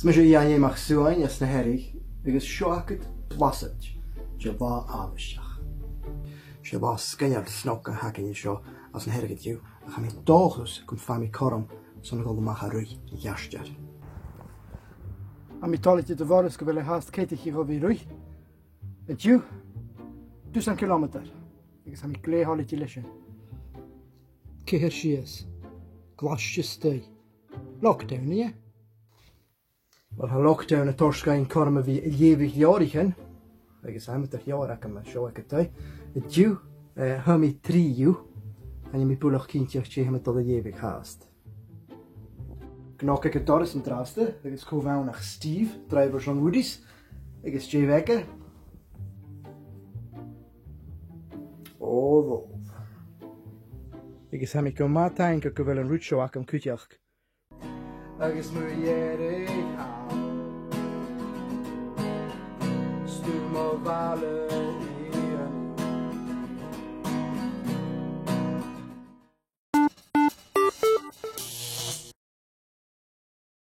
Sma sé Iain A MacSuain as na heirigh agus seoachad plasad de bhá ábhaisteach. sé bhá scaneal snoc a hacinne seo as na heirigh dú a cha mí dóchas chun fami corm sanna go amach a ruí I ghearstead. A mi tálaite de bhras go bhfuil háast céitií go bhí ruí. A dú 200 kilometr agus ha mi léthálaití lei sin. Céhir sios, glaiste stay. Lockdown, ie? Wel, ha lockdown a torscain corm a bhí dhéhigh leorichan agus haimit a leor ac yma seo ac y tai. Y dw, hymi 3 yw, a ni mi bwlwch cyntiach che hym y dod a dhéhigh haast. Gnoc ac y doris yn draste, agus cwfawn ach Steve, driver John Woodies, agus Jay Vega. O ddof. Agus hami go matain go gyfel yn rwtsio ac am cwtiach. Agus mwy ierig